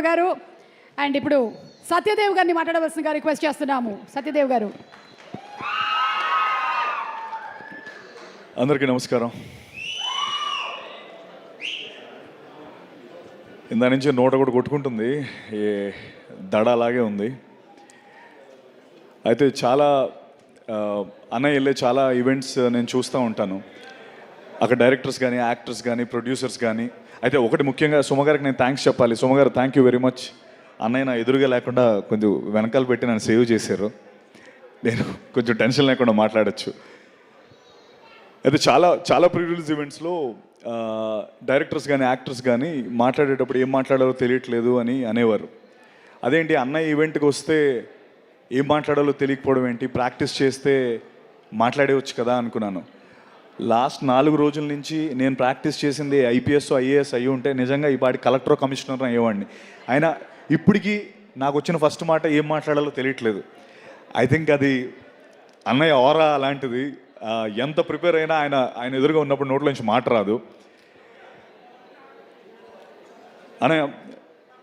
గారు. అండ్ ఇప్పుడు సత్యదేవ్ గారిని మాట్లాడవలసిందిగా రిక్వెస్ట్ చేస్తున్నాము. సత్యదేవ్ గారు. అందరికీ నమస్కారం. ఇందా నుంచి నోట కూడా కొట్టుకుంటుంది, ఏ దడ అలాగే ఉంది. అయితే చాలా అన్నయ్య వెళ్ళే చాలా ఈవెంట్స్ నేను చూస్తూ ఉంటాను. అక్కడ డైరెక్టర్స్ కానీ, యాక్టర్స్ కానీ, ప్రొడ్యూసర్స్ కానీ. అయితే ఒకటి ముఖ్యంగా సుమగారికి నేను థ్యాంక్స్ చెప్పాలి. సుమగారు, థ్యాంక్ యూ వెరీ మచ్. అన్నయ్య నా ఎదురుగా లేకుండా కొంచెం వెనకాల పెట్టి నన్ను సేవ్ చేశారు. నేను కొంచెం టెన్షన్ లేకుండా మాట్లాడచ్చు. అయితే చాలా చాలా ప్రీ రిలీజ్ ఈవెంట్స్లో డైరెక్టర్స్ కానీ, యాక్టర్స్ కానీ మాట్లాడేటప్పుడు ఏం మాట్లాడాలో తెలియట్లేదు అని అనేవారు. అదేంటి అన్నయ్య ఈవెంట్కి వస్తే ఏం మాట్లాడాలో తెలియకపోవడం ఏంటి, ప్రాక్టీస్ చేస్తే మాట్లాడేవచ్చు కదా అనుకున్నాను. లాస్ట్ 4 రోజుల నుంచి నేను ప్రాక్టీస్ చేసింది ఐపీఎస్, ఐఏఎస్ అయ్యి ఉంటే నిజంగా ఈ పాటి కలెక్టర్, కమిషనర్ అయ్యేవాడిని. అయినా ఇప్పటికీ నాకు వచ్చిన ఫస్ట్ మాట ఏం మాట్లాడాలో తెలియట్లేదు. ఐ థింక్ అది అన్నయ్య ఆరా అలాంటిది. ఎంత ప్రిపేర్ అయినా ఆయన ఎదురుగా ఉన్నప్పుడు నోట్లో నుంచి మాట రాదు. అన్నయ్య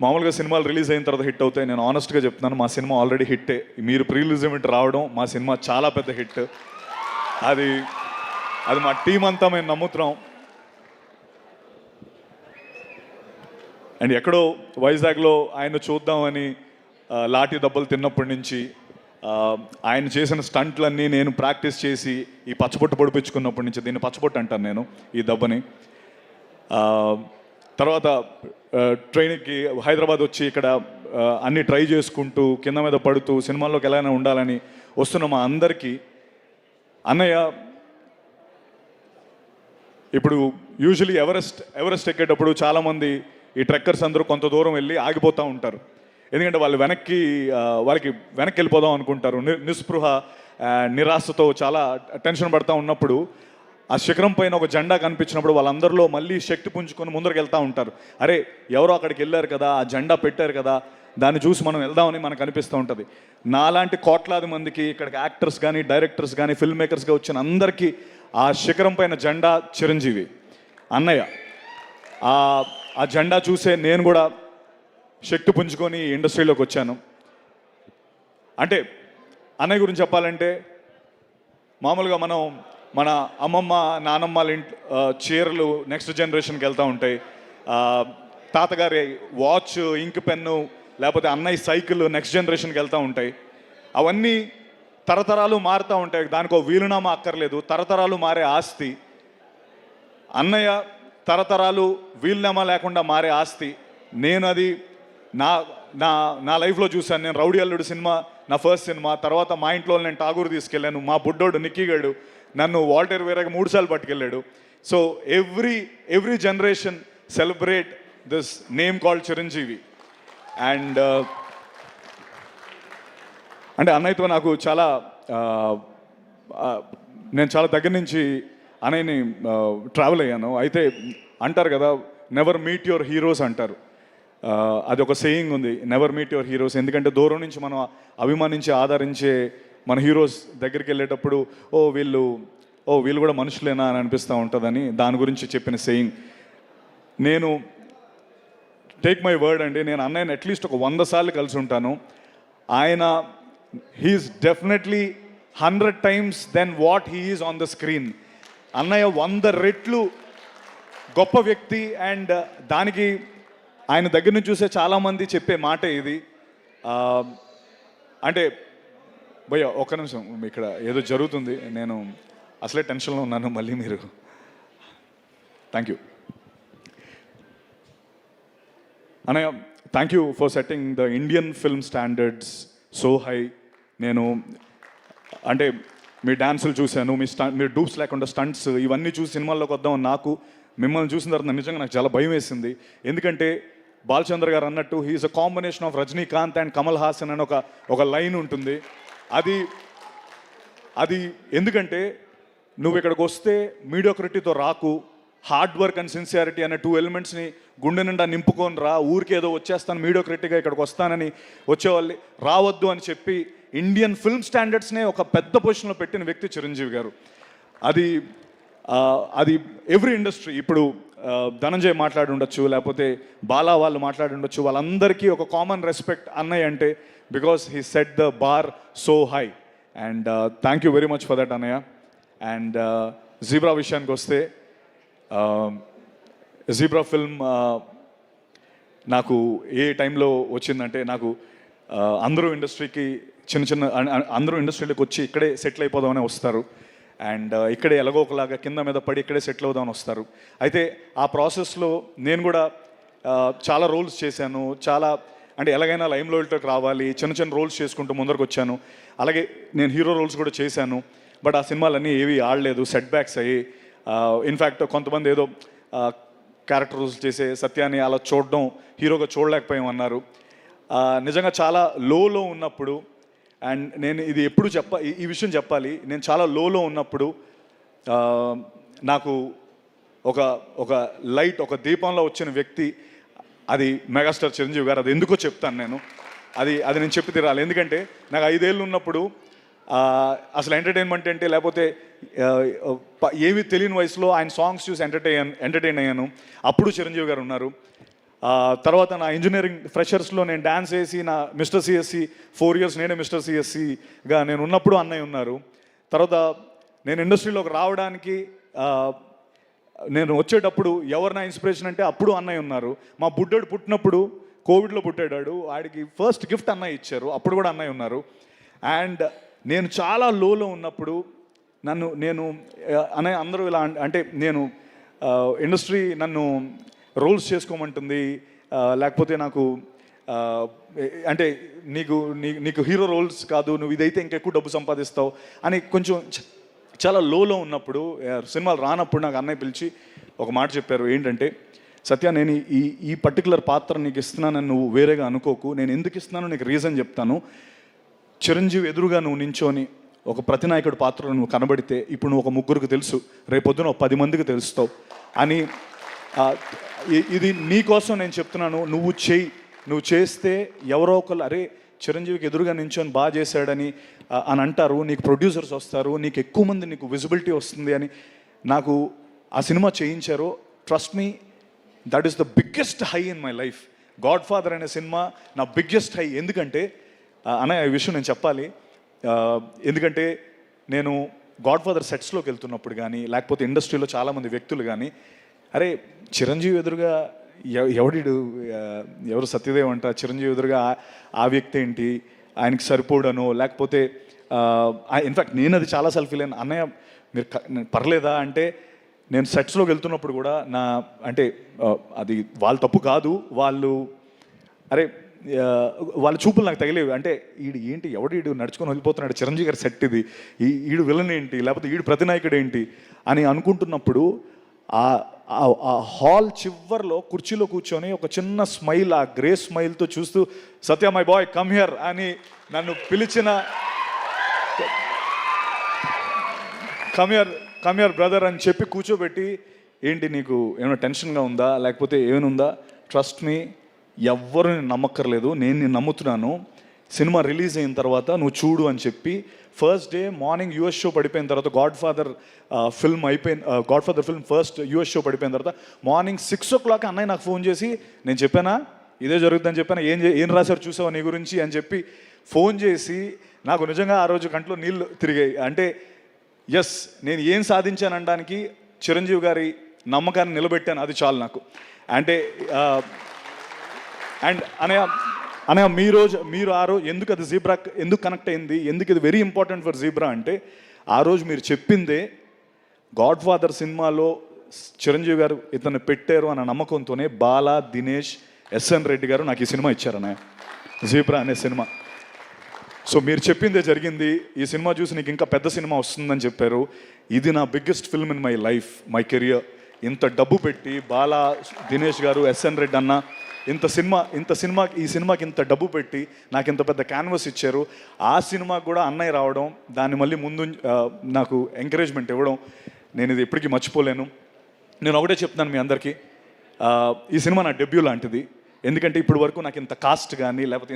మామూలుగా సినిమాలు రిలీజ్ అయిన తర్వాత హిట్ అవుతాయి. నేను ఆనెస్ట్గా చెప్తున్నాను, మా సినిమా ఆల్రెడీ హిట్టే. మీరు ప్రీ రిలీజ్ ఈవెంట్ రావడం మా సినిమా చాలా పెద్ద హిట్. అది మా టీం అంతా మేము నమ్ముతున్నాం. అండ్ ఎక్కడో వైజాగ్లో ఆయన చూద్దామని లాఠీ దెబ్బలు తిన్నప్పటి నుంచి ఆయన చేసిన స్టంట్లన్నీ నేను ప్రాక్టీస్ చేసి ఈ పచ్చబొట్టు పొడిపించుకున్నప్పటి నుంచి, దీన్ని పచ్చబొట్టు అంటాను నేను ఈ దెబ్బని. తర్వాత ట్రైన్కి హైదరాబాద్ వచ్చి ఇక్కడ అన్నీ ట్రై చేసుకుంటూ కింద మీద పడుతూ సినిమాల్లోకి ఎలాగైనా ఉండాలని వస్తున్న మా అందరికీ అన్నయ్య ఇప్పుడు యూజువలీ ఎవరెస్ట్ ఎక్కేటప్పుడు చాలామంది ఈ ట్రెక్కర్స్ అందరూ కొంత దూరం వెళ్ళి ఆగిపోతూ ఉంటారు. ఎందుకంటే వాళ్ళకి వెనక్కి వెళ్ళిపోదాం అనుకుంటారు. నిస్పృహ, నిరాశతో చాలా టెన్షన్ పడుతూ ఉన్నప్పుడు ఆ శిఖరం పైన ఒక జెండా కనిపించినప్పుడు వాళ్ళందరిలో మళ్ళీ శక్తి పుంజుకొని ముందరికి వెళ్తూ ఉంటారు. అరే ఎవరో అక్కడికి వెళ్ళారు కదా, ఆ జెండా పెట్టారు కదా, దాన్ని చూసి మనం వెళ్దామని మనకు అనిపిస్తూ ఉంటుంది. నాలాంటి కోట్లాది మందికి ఇక్కడికి యాక్టర్స్ కానీ, డైరెక్టర్స్ కానీ, ఫిల్మ్ మేకర్స్గా వచ్చిన అందరికీ ఆ శిఖరం పైన జెండా చిరంజీవి అన్నయ్య. ఆ జెండా చూసే నేను కూడా శక్తి పుంజుకొని ఇండస్ట్రీలోకి వచ్చాను. అంటే అన్నయ్య గురించి చెప్పాలంటే మామూలుగా మన అమ్మమ్మ, నానమ్మల చీరలు నెక్స్ట్ జనరేషన్కి వెళ్తూ ఉంటాయి. తాతగారి వాచ్, ఇంక్ పెన్ను, లేకపోతే అన్నయ్య సైకిల్ నెక్స్ట్ జనరేషన్కి వెళ్తూ ఉంటాయి. అవన్నీ తరతరాలు మారుతూ ఉంటాయి. దానికో వీలునామా అక్కర్లేదు, తరతరాలు మారే ఆస్తి. అన్నయ్య తరతరాలు వీలునామా లేకుండా మారే ఆస్తి. నేను అది నా లైఫ్లో చూశాను. నేను రౌడీ అల్లుడు సినిమా నా ఫస్ట్ సినిమా. తర్వాత మా ఇంట్లో నేను ఠాగూర్ తీసుకెళ్ళాను. మా బుడ్డోడు నిక్కీగాడు నన్ను వాల్టర్ వేరేగా 3 సార్లు పట్టుకెళ్ళాడు. So every generation celebrate this name called Chiranjeevi. And అంటే అన్నయ్యతో నాకు చాలా నేను చాలా దగ్గర నుంచి అన్నయ్యని ట్రావెల్ అయ్యాను. అయితే అంటారు కదా, నెవర్ మీట్ యువర్ హీరోస్ అంటారు. అది ఒక సేయింగ్ ఉంది, నెవర్ మీట్ యువర్ హీరోస్. ఎందుకంటే దూరం నుంచి మనం అభిమానించి ఆదరించే మన హీరోస్ దగ్గరికి వెళ్ళేటప్పుడు వీళ్ళు కూడా మనుషులేనా అని అనిపిస్తూ ఉంటుందని దాని గురించి చెప్పిన సేయింగ్. నేను టేక్ మై వర్డ్ అండి, నేను అన్నయ్యని అట్లీస్ట్ ఒక 100 సార్లు కలిసి ఉంటాను. ఆయన he's definitely 100 times than what he is on the screen. అన్నయ్య 100 రెట్లు గొప్ప వ్యక్తి. అండ్ దానికి ఆయన దగ్గర నుంచి చూసే చాలామంది చెప్పే మాట ఇది. అంటే భయ్య ఒక్క నిమిషం, ఇక్కడ ఏదో జరుగుతుంది, నేను అసలే టెన్షన్లో ఉన్నాను. మళ్ళీ మీరు థ్యాంక్ యూ అన్నయ్య. Thank you for setting the Indian film standards so high. నేను అంటే మీ డాన్సులు చూశాను, మీరు డూప్స్ లేకుండా స్టంట్స్ ఇవన్నీ చూసి సినిమాల్లోకి వద్దామని నాకు మిమ్మల్ని చూసిన తర్వాత నిజంగా నాకు చాలా భయం వేసింది. ఎందుకంటే బాలచంద్ర గారు అన్నట్టు he's a combination of Rajinikanth and Kamal Haasan అని ఒక లైన్ ఉంటుంది. అది ఎందుకంటే నువ్వు ఇక్కడికి వస్తే మీడియోక్రిటీతో రాకు, హార్డ్ వర్క్ అండ్ సిన్సియారిటీ అనే 2 ఎలిమెంట్స్ని గుండె నిండా నింపుకొని రా. ఊరికేదో వచ్చేస్తాను మీడియోక్రిటీగా ఇక్కడికి వస్తానని వచ్చేవాళ్ళు రావద్దు అని చెప్పి ఇండియన్ ఫిల్మ్ స్టాండర్డ్స్నే ఒక పెద్ద పొజిషన్లో పెట్టిన వ్యక్తి చిరంజీవి గారు. అది ఎవ్రీ ఇండస్ట్రీ ఇప్పుడు ధనంజయ్ మాట్లాడి ఉండొచ్చు, లేకపోతే బాలా వాళ్ళు మాట్లాడి ఉండొచ్చు, వాళ్ళందరికీ ఒక కామన్ రెస్పెక్ట్ అన్నయ్య అంటే, because he set the bar so high. And thank you very much for that అన్నయ్య. అండ్ జీబ్రా విషయానికి వస్తే, జీబ్రా ఫిల్మ్ నాకు ఏ టైంలో వచ్చిందంటే, నాకు అందరూ ఇండస్ట్రీకి అందరూ ఇండస్ట్రీలోకి వచ్చి ఇక్కడే సెటిల్ అయిపోదామని వస్తారు. అండ్ ఇక్కడే ఎలాగో ఒకలాగా కింద మీద పడి ఇక్కడే సెటిల్ అవుదామని వస్తారు. అయితే ఆ ప్రాసెస్లో నేను కూడా చాలా రోల్స్ చేశాను. చాలా అంటే ఎలాగైనా లైమ్ లైట్లోకి రావాలి, చిన్న చిన్న రోల్స్ చేసుకుంటూ ముందరకు వచ్చాను. అలాగే నేను హీరో రోల్స్ కూడా చేశాను. బట్ ఆ సినిమాలన్నీ ఏవి ఆడలేదు, సెట్ బ్యాక్స్ అయ్యి. ఇన్ఫ్యాక్ట్ కొంతమంది ఏదో క్యారెక్టర్ రోల్స్ చేసే సత్యాన్ని అలా చూడడం హీరోగా చూడలేకపోయామన్నారు. నిజంగా చాలా లోలో ఉన్నప్పుడు, అండ్ నేను ఇది ఎప్పుడు ఈ విషయం చెప్పాలి, నేను చాలా లోలో ఉన్నప్పుడు నాకు ఒక లైట్, ఒక దీపంలో వచ్చిన వ్యక్తి అది మెగాస్టార్ చిరంజీవి గారు. అది ఎందుకో చెప్తాను నేను. అది నేను చెప్పి తీరాలి. ఎందుకంటే నాకు 5 ఏళ్ళు ఉన్నప్పుడు అసలు ఎంటర్టైన్మెంట్ అంటే, లేకపోతే ఏమీ తెలియని వయసులో ఆయన సాంగ్స్ చూసి ఎంటర్టైన్ అయ్యాను. అప్పుడు చిరంజీవి గారు ఉన్నారు. తర్వాత నా ఇంజనీరింగ్ ఫ్రెషర్స్లో నేను డ్యాన్స్ వేసి నా మిస్టర్ సిఎస్సి 4 years నేనే మిస్టర్ సిఎస్సిగా నేను ఉన్నప్పుడు అన్నయ్య ఉన్నారు. తర్వాత నేను ఇండస్ట్రీలోకి రావడానికి నేను వచ్చేటప్పుడు ఎవరు నా ఇన్స్పిరేషన్ అంటే అప్పుడు అన్నయ్య ఉన్నారు. మా బుడ్డోడు పుట్టినప్పుడు కోవిడ్లో పుట్టాడు, వాడికి ఫస్ట్ గిఫ్ట్ అన్నయ్య ఇచ్చారు, అప్పుడు కూడా అన్నయ్య ఉన్నారు. అండ్ నేను చాలా లోలో ఉన్నప్పుడు నేను అన్నయ్య అందరూ ఇలా అంటే, నేను ఇండస్ట్రీ నన్ను రోల్స్ చేసుకోమంటుంది, లేకపోతే నాకు అంటే నీకు హీరో రోల్స్ కాదు, నువ్వు ఇదైతే ఇంకెక్కువ డబ్బు సంపాదిస్తావు అని కొంచెం చాలా లోలో ఉన్నప్పుడు, సినిమాలు రానప్పుడు నాకు అన్నయ్య పిలిచి ఒక మాట చెప్పారు. ఏంటంటే, సత్య, నేను ఈ పర్టికులర్ పాత్ర నీకు ఇస్తున్నానని నువ్వు వేరేగా అనుకోకు. నేను ఎందుకు ఇస్తున్నానో నీకు రీజన్ చెప్తాను. చిరంజీవి ఎదురుగా నువ్వు నించోని ఒక ప్రతినాయకుడి పాత్రలో నువ్వు కనబడితే ఇప్పుడు నువ్వు ఒక 3 తెలుసు, రేపొద్దున ఒక 10 మందికి తెలుస్తావు అని. ఇది నీకోసం నేను చెప్తున్నాను. నువ్వు చేస్తే ఎవరో ఒకరు అరే చిరంజీవికి ఎదురుగా నించొని బాగా చేశాడని అంటారు, నీకు ప్రొడ్యూసర్స్ వస్తారు, నీకు ఎక్కువ మంది నీకు విజిబిలిటీ వస్తుంది అని నాకు ఆ సినిమా చేయించారు. Trust me, that is the biggest high in my life. God father అనే సినిమా నా బిగ్గెస్ట్ హై. ఎందుకంటే అన్నయ్య ఈ విషయం నేను చెప్పాలి. ఎందుకంటే నేను గాడ్ ఫాదర్ సెట్స్లోకి వెళ్తున్నప్పుడు కానీ, లేకపోతే ఇండస్ట్రీలో చాలామంది వ్యక్తులు కానీ, అరే చిరంజీవి ఎదురుగా ఎవరు సత్యదేవ్ అంట, చిరంజీవి ఎదురుగా ఆ వ్యక్తి ఏంటి, ఆయనకి సరిపోడనో, లేకపోతే ఇన్ఫ్యాక్ట్ నేను అది చాలాసార్లు ఫీల్ అయినా. అన్నయ్య మీరు పర్లేదా అంటే, నేను సెట్స్లోకి వెళ్తున్నప్పుడు కూడా అంటే అది వాళ్ళ తప్పు కాదు, వాళ్ళ చూపులు నాకు తగిలేవి. అంటే ఈడు నడుచుకొని వెళ్ళిపోతున్నాడు, చిరంజీవి గారి సెట్ ఇది, ఈడు విలన్ ఏంటి, లేకపోతే ఈడు ప్రతినాయకుడు ఏంటి అని అనుకుంటున్నప్పుడు ఆ హాల్ చివర్లో కుర్చీలో కూర్చొని ఒక చిన్న స్మైల్, ఆ గ్రే స్మైల్తో చూస్తూ సత్య మై బాయ్ కమ్ హియర్ అని నన్ను పిలిచిన, కమ్ హియర్ బ్రదర్ అని చెప్పి కూర్చోబెట్టి, ఏంటి నీకు ఏమైనా టెన్షన్గా ఉందా, లేకపోతే ఏమైనా ఉందా, ట్రస్ట్ మీ, ఎవ్వరు నేను నమ్మక్కర్లేదు, నేను నమ్ముతున్నాను. సినిమా రిలీజ్ అయిన తర్వాత నువ్వు చూడు అని చెప్పి first day morning US show పడిపోయిన తర్వాత, God father film first US show పడిపోయిన తర్వాత మార్నింగ్ 6 o'clock అన్నయ్య నాకు ఫోన్ చేసి, నేను చెప్పానా ఇదే జరుగుతుందని చెప్పానా, ఏం రాశారు చూసావా నీ గురించి అని చెప్పి ఫోన్ చేసి, నాకు నిజంగా ఆ రోజు కంట్లో నీళ్ళు తిరిగాయి. అంటే ఎస్, నేను ఏం సాధించాననడానికి చిరంజీవి గారి నమ్మకాన్ని నిలబెట్టాను, అది చాలు నాకు. అంటే అండ్ అనయ్య మీరు ఆ రోజు ఎందుకు అది జీబ్రా ఎందుకు కనెక్ట్ అయింది, ఎందుకు ఇది వెరీ ఇంపార్టెంట్ ఫర్ జీబ్రా అంటే, ఆ రోజు మీరు చెప్పిందే గాడ్ ఫాదర్ సినిమాలో చిరంజీవి గారు ఇతను పెట్టారు అన్న నమ్మకంతోనే బాలా, దినేష్, ఎస్ఎన్ రెడ్డి గారు నాకు ఈ సినిమా ఇచ్చారు అన్నయ్య, జీబ్రా అనే సినిమా. సో మీరు చెప్పిందే జరిగింది. ఈ సినిమా చూసి నీకు ఇంకా పెద్ద సినిమా వస్తుందని చెప్పారు. ఇది నా biggest film in my life, my career. ఇంత డబ్బు పెట్టి బాలా, దినేష్ గారు, ఎస్ఎన్ రెడ్డి అన్న ఈ సినిమాకి ఇంత డబ్బు పెట్టి నాకు ఇంత పెద్ద క్యాన్వస్ ఇచ్చారు. ఆ సినిమాకి కూడా అన్నయ్య రావడం, దాన్ని మళ్ళీ ముందు నాకు ఎంకరేజ్మెంట్ ఇవ్వడం, నేను ఇది ఎప్పటికీ మర్చిపోలేను. నేను ఒకటే చెప్తున్నాను మీ అందరికీ, ఈ సినిమా నా డెబ్యూ లాంటిది. ఎందుకంటే ఇప్పుడు వరకు నాకు ఇంత కాస్ట్ కానీ, లేకపోతే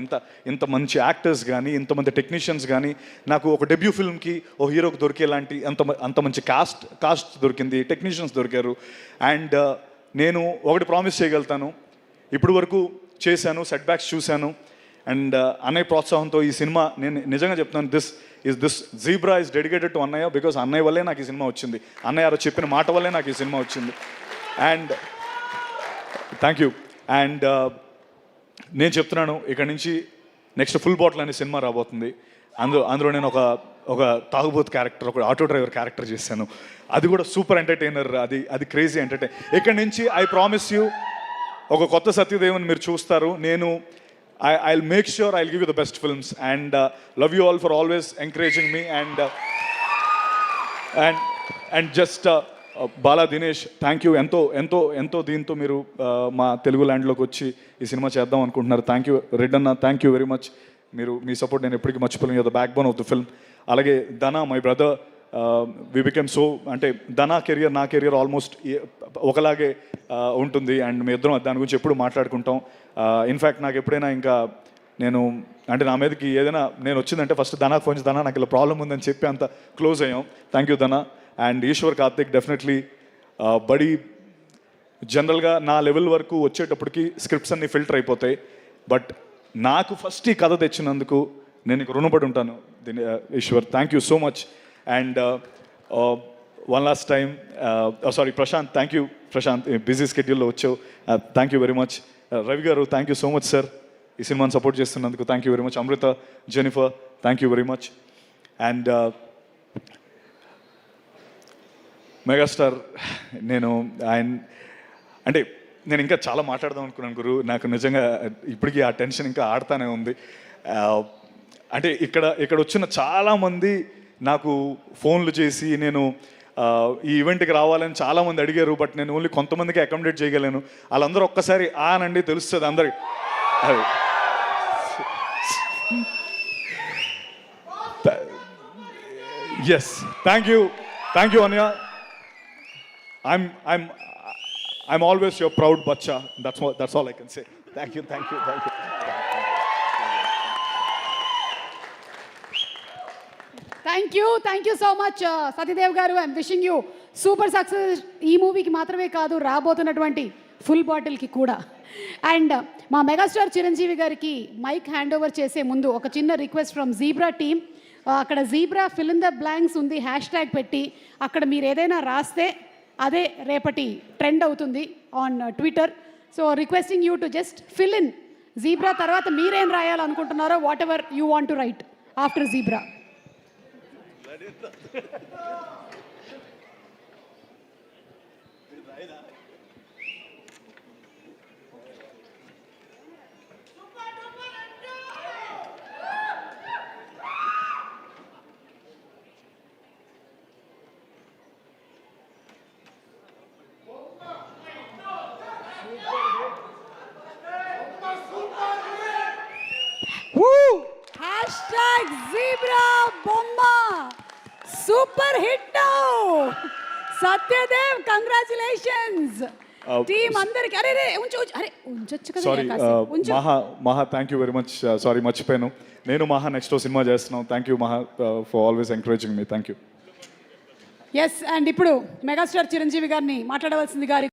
ఇంత మంచి యాక్టర్స్ కానీ, ఇంతమంది టెక్నీషియన్స్ కానీ, నాకు ఒక డెబ్యూ ఫిల్మ్కి ఓ హీరోకి దొరికేలాంటి అంత మంచి కాస్ట్ దొరికింది, టెక్నీషియన్స్ దొరికారు. అండ్ నేను ఒకటి ప్రామిస్ చేయగలుగుతాను, ఇప్పుడు వరకు చేశాను, సెట్ బ్యాక్స్ చూశాను, అండ్ అన్నయ్య ప్రోత్సాహంతో ఈ సినిమా నేను నిజంగా చెప్తాను, this zebra is dedicated to అన్నయ్య, బికాస్ అన్నయ్య వల్లే నాకు ఈ సినిమా వచ్చింది, అన్నయ్య గారు చెప్పిన మాట వల్లే నాకు ఈ సినిమా వచ్చింది. And thank you. అండ్ నేను చెప్తున్నాను, ఇక్కడ నుంచి నెక్స్ట్ ఫుల్ బాటిల్ అనే సినిమా రాబోతుంది. అందులో నేను ఒక తాగుబోతు క్యారెక్టర్, ఒక ఆటో డ్రైవర్ క్యారెక్టర్ చేశాను. అది కూడా సూపర్ ఎంటర్టైనర్, అది క్రేజీ ఎంటర్టైన్. ఇక్కడ నుంచి ఐ ప్రామిస్ యూ ఒక కొత్త సత్యదేవన్ మీరు చూస్తారు. నేను I'll make sure I'll give you the best films, and love you all for always encouraging me, and just Bala Dinesh, thank you. ఎంతో దీంతో మీరు మా తెలుగు ల్యాండ్లోకి వచ్చి ఈ సినిమా చేద్దాం అనుకుంటున్నారు. థ్యాంక్ యూ రెడ్ అన్న, థ్యాంక్ యూ వెరీ మచ్. మీ సపోర్ట్ నేను ఎప్పటికీ మర్చిపోలేను. The backbone of the film. అలాగే Dhana, my brother, we became so, అంటే ధనా కెరియర్ నా కెరియర్ ఆల్మోస్ట్ ఒకలాగే ఉంటుంది, అండ్ మీ ఇద్దరం దాని గురించి ఎప్పుడు మాట్లాడుకుంటాం. ఇన్ఫ్యాక్ట్ నాకు ఎప్పుడైనా ఇంకా నేను అంటే నా మీదకి ఏదైనా నేను వచ్చిందంటే ఫస్ట్ ధనాకు ఫోన్ చేసి, ధనా నాకు ఇలా ప్రాబ్లం ఉందని చెప్పి అంత క్లోజ్ అయ్యాం. Thank you Dhana. And Eshwar Karthik, definitely buddy. జనరల్గా నా లెవెల్ వరకు వచ్చేటప్పటికి స్క్రిప్ట్స్ అన్ని ఫిల్టర్ అయిపోతాయి, బట్ నాకు ఫస్ట్ ఈ కథ తెచ్చినందుకు నేను నీకు రుణపడి ఉంటాను Eshwar. Thank you so much. And one last time, sorry Prashanth, thank you Prashanth, busy స్కెడ్యూల్లో వచ్చావు, thank you very much. Ravi garu, thank you so much sir, ఈ సినిమాని సపోర్ట్ చేస్తున్నందుకు thank you very much. Amrutha, Jennifer, thank you very much. And megastar, నేను అంటే నేను ఇంకా చాలా మాట్లాడదాం అనుకున్నాను గురు, నాకు నిజంగా ఇప్పటికీ ఆ టెన్షన్ ఇంకా ఆడుతూనే ఉంది. అంటే ఇక్కడ వచ్చిన చాలామంది నాకు ఫోన్లు చేసి నేను ఈ ఈవెంట్కి రావాలని చాలామంది అడిగారు, బట్ నేను ఓన్లీ కొంతమందికి అకామిడేట్ చేయగలను. వాళ్ళందరూ ఒక్కసారి ఆనండి తెలుస్తుంది అందరికి. ఎస్, థ్యాంక్ యూ అన్య. I'm always your proud bacha. That's all I can say. Thank you. Thank you so much Satyadev garu. I'm wishing you super success. ఈ మూవీకి మాత్రమే కాదు, రాబోతున్నటువంటి ఫుల్ బాటిల్కి కూడా. అండ్ మా మెగాస్టార్ చిరంజీవి గారికి మైక్ హ్యాండ్ ఓవర్ చేసే ముందు ఒక చిన్న రిక్వెస్ట్ ఫ్రమ్ జీబ్రా టీమ్. అక్కడ Zebra fill in the blanks ఉంది, హ్యాష్ ట్యాగ్ పెట్టి అక్కడ మీరు ఏదైనా రాస్తే అదే రేపటి ట్రెండ్ అవుతుంది on Twitter. So requesting you to just fill in Zebra, తర్వాత మీరేం రాయాలనుకుంటున్నారో whatever you want to write after Zebra. Hashtag Zebra బొమ్మ super hit. Satyadev, congratulations team అందరికి. అరే ఉంచొచ్చు కదా. Sorry Maha, thank you very much. Sorry మర్చిపోయాను, నేను మహా నెక్స్ట్ సినిమా చేస్తున్నాం. Thank you Maha for always encouraging me. Thank you. Yes, and ఇప్పుడు మెగాస్టార్ చిరంజీవి గారిని మాట్లాడవలసింది గారి